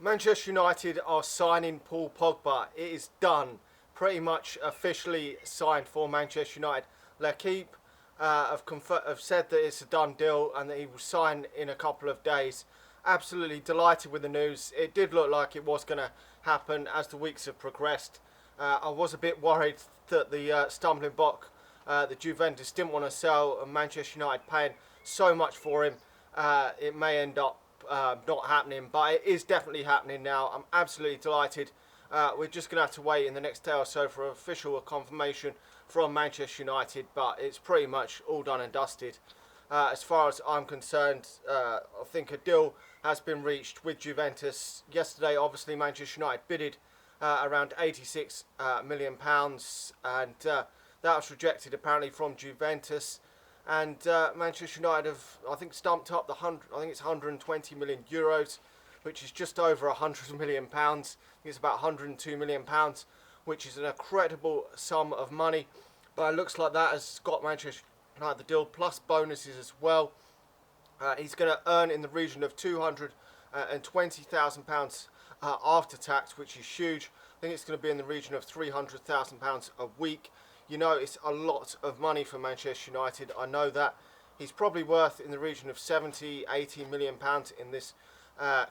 Manchester United are signing Paul Pogba. It is done. Pretty much officially signed for Manchester United. L'Equipe have said that it's a done deal and that he will sign in a couple of days. Absolutely delighted with the news. It did look like it was going to happen as the weeks have progressed. I was a bit worried that the stumbling block, the Juventus didn't want to sell, and Manchester United paying so much for him, it may end up not happening, but it is definitely happening now. I'm absolutely delighted. We're just going to have to wait in the next day or so for official confirmation from Manchester United, but it's pretty much all done and dusted. As far as I'm concerned, I think a deal has been reached with Juventus. Yesterday, obviously, Manchester United bidded around £86 million, and that was rejected apparently from Juventus. And Manchester United have, I think, stumped up I think it's 120 million euros, which is just over 100 million pounds. I think it's about 102 million pounds, which is an incredible sum of money. But it looks like that has got Manchester United the deal, plus bonuses as well. He's going to earn in the region of £220,000 after tax, which is huge. I think it's going to be in the region of £300,000 a week. You know, it's a lot of money for Manchester United. I know that. He's probably worth in the region of 70, 80 million pounds in this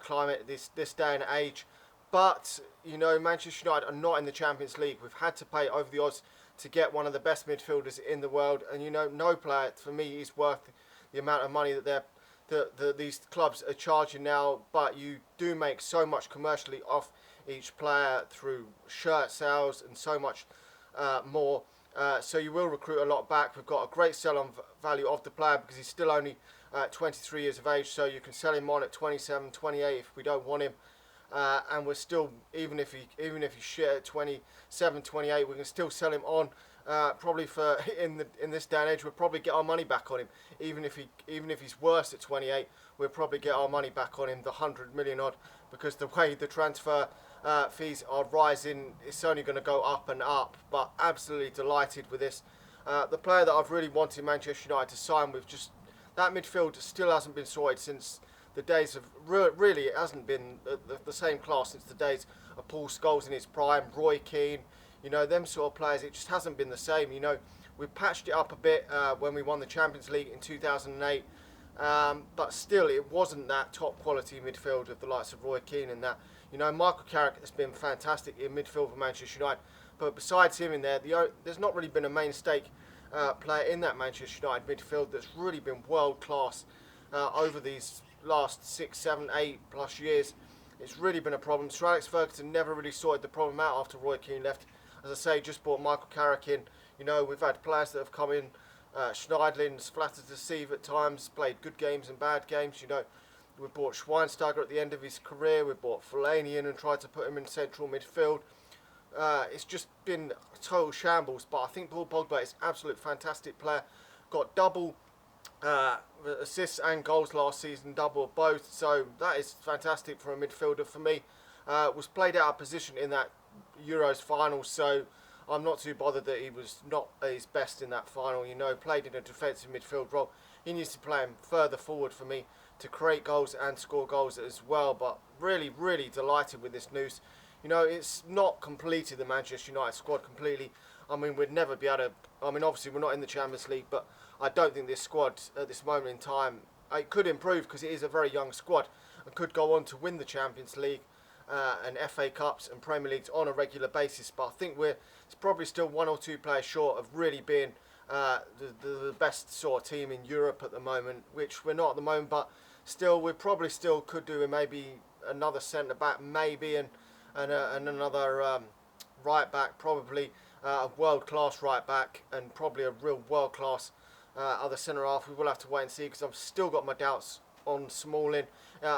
climate, this day and age. But, you know, Manchester United are not in the Champions League. We've had to pay over the odds to get one of the best midfielders in the world. And, you know, no player, for me, is worth the amount of money that these clubs are charging now. But you do make so much commercially off each player through shirt sales and so much more. So you will recruit a lot back. We've got a great sell-on value of the player because he's still only 23 years of age, so you can sell him on at 27, 28 if we don't want him. And we're still, even if he shit at 27, 28, we can still sell him on. Probably for in this day and age, we'll probably get our money back on him. Even if he's worse at 28, we'll probably get our money back on him, the 100 million odd, because the way the transfer fees are rising, it's only going to go up and up. But absolutely delighted with this. The player that I've really wanted Manchester United to sign with, just that midfield still hasn't been sorted since the days of, really it hasn't been the same class since the days of Paul Scholes in his prime, Roy Keane, you know, them sort of players. It just hasn't been the same. You know, we patched it up a bit when we won the Champions League in 2008, but still it wasn't that top quality midfield of the likes of Roy Keane and that. You know, Michael Carrick has been fantastic in midfield for Manchester United, but besides him in there, there's not really been a mainstay player in that Manchester United midfield that's really been world class over these last 6, 7, 8 plus years. It's really been a problem. Sir Alex Ferguson never really sorted the problem out after Roy Keane left. As I say, just brought Michael Carrick in. You know, we've had players that have come in. Schneidlin's flattered to deceive at times, played good games and bad games. You know, we bought Schweinsteiger at the end of his career. We bought Fellaini in and tried to put him in central midfield. It's just been a total shambles. But I think Paul Pogba is an absolute fantastic player. Got double assists and goals last season, double of both. So that is fantastic for a midfielder for me. Was played out of position in that Euros final, so I'm not too bothered that he was not at his best in that final. You know, played in a defensive midfield role. He needs to play him further forward for me to create goals and score goals as well. But really, really delighted with this news. You know, it's not completed the Manchester United squad completely. I mean, we'd never be able to. I mean, obviously we're not in the Champions League, but I don't think this squad at this moment in time, it could improve because it is a very young squad and could go on to win the Champions League and FA Cups and Premier Leagues on a regular basis. But I think it's probably still one or two players short of really being the best sort of team in Europe at the moment, which we're not at the moment. But still, we probably still could do with maybe another centre back, maybe, and another right back, probably a world class right back, and probably a real world class other centre half. We will have to wait and see because I've still got my doubts on Smalling.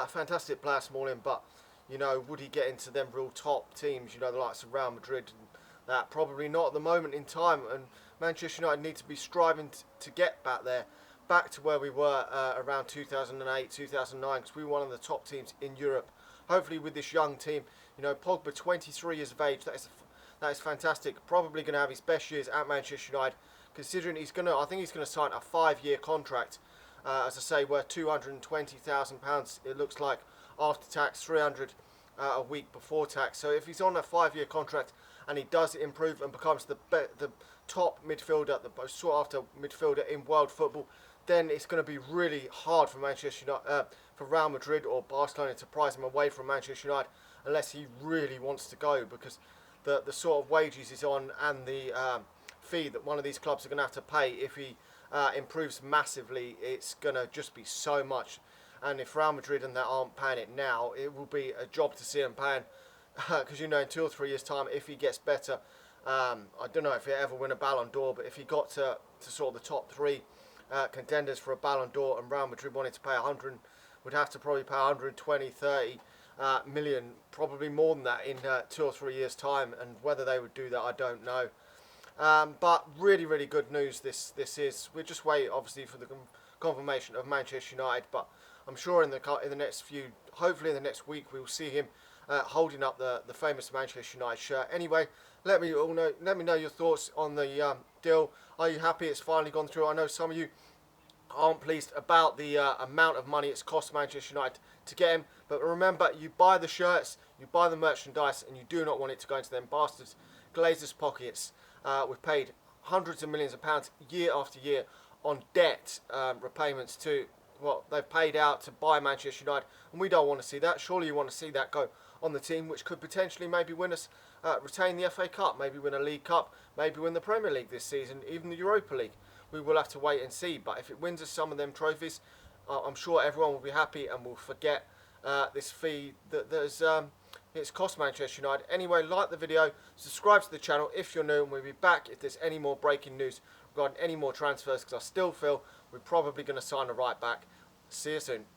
Fantastic player Smalling, but you know, would he get into them real top teams? You know, the likes of Real Madrid and that, probably not at the moment in time. And Manchester United need to be striving to get back there, back to where we were around 2008, 2009, because we were one of the top teams in Europe. Hopefully with this young team, you know, Pogba, 23 years of age, that is fantastic. Probably going to have his best years at Manchester United, considering I think he's going to sign a 5-year contract. As I say, worth £220,000. It looks like after tax, a week before tax. So if he's on a 5-year contract and he does improve and becomes the top midfielder, the most sought after midfielder in world football, then it's going to be really hard for Manchester United, for Real Madrid or Barcelona to prize him away from Manchester United unless he really wants to go, because the sort of wages he's on and the fee that one of these clubs are going to have to pay if he improves massively, it's going to just be so much. And if Real Madrid and that aren't paying it now, it will be a job to see him paying, because you know, in 2 or 3 years' time, if he gets better, I don't know if he'll ever win a Ballon d'Or, but if he got to sort of the top 3 contenders for a Ballon d'Or, and Real Madrid wanted to pay 100, would have to probably pay 120, 30 million, probably more than that in 2 or 3 years' time. And whether they would do that, I don't know. But really, really good news. This is. We're just waiting, obviously, for the confirmation of Manchester United. But I'm sure in the next few, hopefully in the next week, we will see him holding up the famous Manchester United shirt. Anyway, let me know your thoughts on the deal. Are you happy it's finally gone through? I know some of you aren't pleased about the amount of money it's cost Manchester United to get him, but remember, you buy the shirts, you buy the merchandise, and you do not want it to go into them bastards Glazers' pockets. We've paid hundreds of millions of pounds year after year on debt repayments to what they've paid out to buy Manchester United, and we don't want to see that. Surely you want to see that go on the team, which could potentially maybe win us, retain the FA Cup, maybe win a League Cup, maybe win the Premier League this season, even the Europa League. We will have to wait and see. But if it wins us some of them trophies, I'm sure everyone will be happy and will forget this fee that it's cost Manchester United. Anyway, like the video, subscribe to the channel if you're new, and we'll be back if there's any more breaking news regarding any more transfers, because I still feel we're probably going to sign a right back. See you soon.